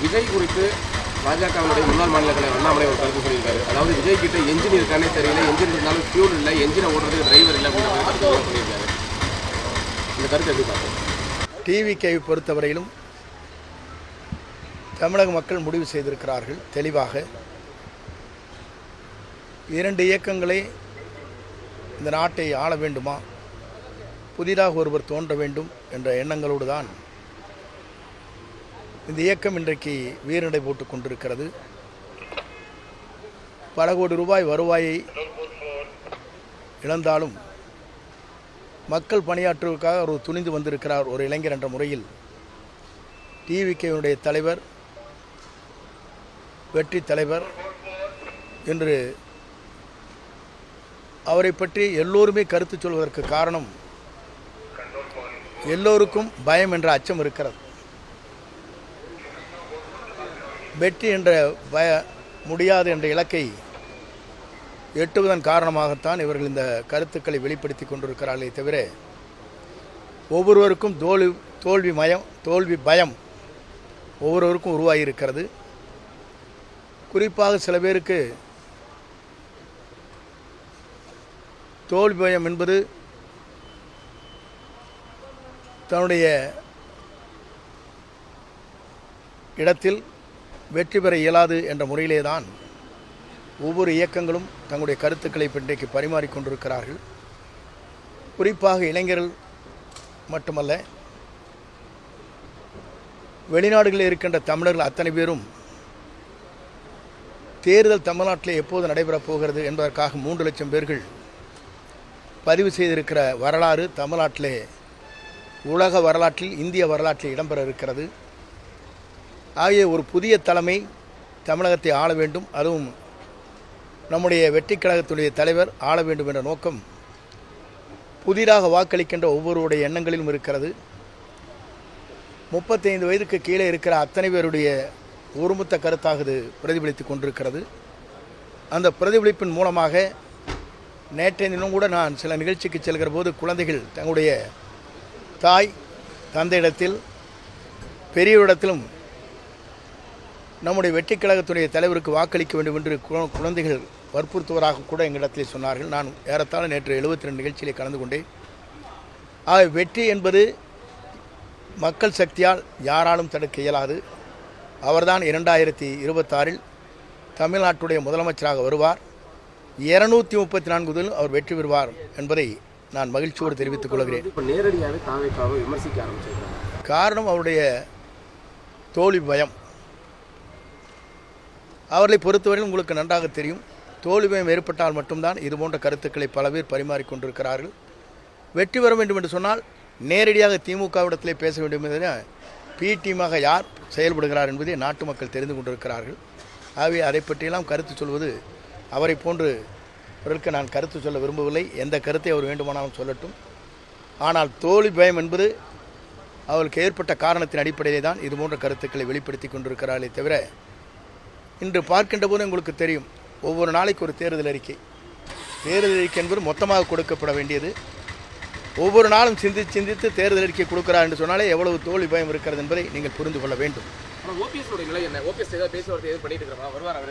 விஜய் குறித்து பாஜகவுடைய முன்னாள் மாநில தலைவர் அண்ணாமலை ஒரு கருத்து சொல்லியிருக்காரு. அதாவது விஜய் கிட்ட என்ஜின் இருக்கானே தெரியல, என்ஜின் இருந்தாலும் ஃபியூல் இல்லை, என்ஜினை ஓடுறதுக்கு டிரைவர் இல்லை அப்படின்ற மாதிரி கருத்து சொல்லியிருக்காரு. இந்த கருத்து எப்படி பார்க்குறோம்? டிவிகேவை பொறுத்தவரையிலும் தமிழக மக்கள் முடிவு செய்திருக்கிறார்கள் தெளிவாக. 2 இயக்கங்களே இந்த நாட்டை ஆள வேண்டுமா, புதிதாக ஒருவர் தோன்ற வேண்டும் என்ற எண்ணங்களோடு தான் இந்த இயக்கம் இன்றைக்கு வீரநடை போட்டுக் கொண்டிருக்கிறது. பல கோடி ரூபாய் வருவாயை இழந்தாலும் மக்கள் பணியாற்றுவதற்காக ஒரு துணிந்து வந்திருக்கிறார் ஒரு இளைஞர் என்ற முறையில் டிவிகேவுடைய தலைவர், வெற்றி தலைவர் என்று அவரை பற்றி எல்லோருமே கருத்து சொல்வதற்கு காரணம், எல்லோருக்கும் பயம் என்ற அச்சம் இருக்கிறது. வெற்றி என்ற முடியாது என்ற இலக்கை எட்டுவதன் காரணமாகத்தான் இவர்கள் இந்த கருத்துக்களை வெளிப்படுத்தி கொண்டிருக்கிறார்களே தவிர ஒவ்வொருவருக்கும் தோல்வி பயம் ஒவ்வொருவருக்கும் உருவாகியிருக்கிறது. குறிப்பாக சில பேருக்கு தோல்வி பயம் என்பது தன்னுடைய இடத்தில் வெற்றி பெற இயலாது என்ற முறையிலே தான் ஒவ்வொரு இயக்கங்களும் தங்களுடைய கருத்துக்களை இன்றைக்கு பரிமாறிக்கொண்டிருக்கிறார்கள். குறிப்பாக இளைஞர்கள் மட்டுமல்ல, வெளிநாடுகளில் இருக்கின்ற தமிழர்கள் அத்தனை பேரும் தேர்தல் தமிழ்நாட்டில் எப்போது நடைபெறப் போகிறது என்பதற்காக 3 லட்சம் பேர்கள் பதிவு செய்திருக்கிற வரலாறு தமிழ்நாட்டிலே உலக வரலாற்றில், இந்திய வரலாற்றில் இடம்பெற இருக்கிறது. ஆகிய ஒரு புதிய தலைமை தமிழகத்தை ஆள வேண்டும், அதுவும் நம்முடைய வெற்றி கழகத்துடைய தலைவர் ஆள வேண்டும் என்ற நோக்கம் புதிதாக வாக்களிக்கின்ற ஒவ்வொருவருடைய எண்ணங்களிலும் இருக்கிறது. 35 வயதுக்கு கீழே இருக்கிற அத்தனை பேருடைய ஒருமித்த கருத்தாக இது பிரதிபலித்து கொண்டிருக்கிறது. அந்த பிரதிபலிப்பின் மூலமாக நேற்றைய தினம் கூட நான் சில நிகழ்ச்சிக்கு செல்கிற போது குழந்தைகள் தங்களுடைய தாய் தந்தையிடத்தில் பெரியவரிடத்திலும் நம்முடைய வெற்றி கழகத்துடைய தலைவருக்கு வாக்களிக்க வேண்டும் என்று குழந்தைகள் வற்புறுத்துவதாக கூட எங்களிடத்தில் சொன்னார்கள். நான் ஏறத்தாழ நேற்று 72 நிகழ்ச்சியிலே கலந்து கொண்டேன். ஆக வெற்றி என்பது மக்கள் சக்தியால் யாராலும் தடுக்க இயலாது. அவர்தான் 2026 தமிழ்நாட்டுடைய முதலமைச்சராக வருவார். 234 அவர் வெற்றி பெறுவார் என்பதை நான் மகிழ்ச்சியோடு தெரிவித்துக் கொள்கிறேன். இப்போ நேரடியாகவே தாவேக்காவை விமர்சிக்க ஆரம்பிச்சிருக்காங்க. காரணம் அவருடைய தோல்வி பயம். அவர்களை பொறுத்தவரையில் உங்களுக்கு நன்றாக தெரியும், தோல்வி பயம் ஏற்பட்டால் மட்டும்தான் இதுபோன்ற கருத்துக்களை பல பேர் பரிமாறிக்கொண்டிருக்கிறார்கள். வெற்றி பெற வேண்டும் என்று சொன்னால் நேரடியாக திமுகவிடத்திலே பேச வேண்டும் என்பதை பி டீமாக யார் செயல்படுகிறார் என்பதை நாட்டு மக்கள் தெரிந்து கொண்டிருக்கிறார்கள். ஆகவே அதை பற்றியெல்லாம் கருத்து சொல்வது அவரை போன்று அவர்களுக்கு நான் கருத்து சொல்ல விரும்பவில்லை. எந்த கருத்தை அவர் வேண்டுமானாலும் சொல்லட்டும். ஆனால் தோல்வி பயம் என்பது அவர்களுக்கு ஏற்பட்ட காரணத்தின் அடிப்படையிலே தான் இதுபோன்ற கருத்துக்களை வெளிப்படுத்தி கொண்டிருக்கிறார்களே தவிர, இன்று பார்க்கின்ற போது உங்களுக்கு தெரியும், ஒவ்வொரு நாளைக்கு ஒரு தேர்தல் அறிக்கை என்பது மொத்தமாக கொடுக்கப்பட வேண்டியது. ஒவ்வொரு நாளும் சிந்தித்து தேர்தல் அறிக்கை கொடுக்கிறார் என்று சொன்னாலே எவ்வளவு தோல்வி பயம் இருக்கிறது என்பதை நீங்கள் புரிந்து கொள்ள வேண்டும். ஓபிஎஸ் நிலை என்ன? ஓபிஎஸ் ஏதாவது பேசுவார்த்தை எது பண்ணிட்டு இருக்கிறாரா? வருவார் அவர்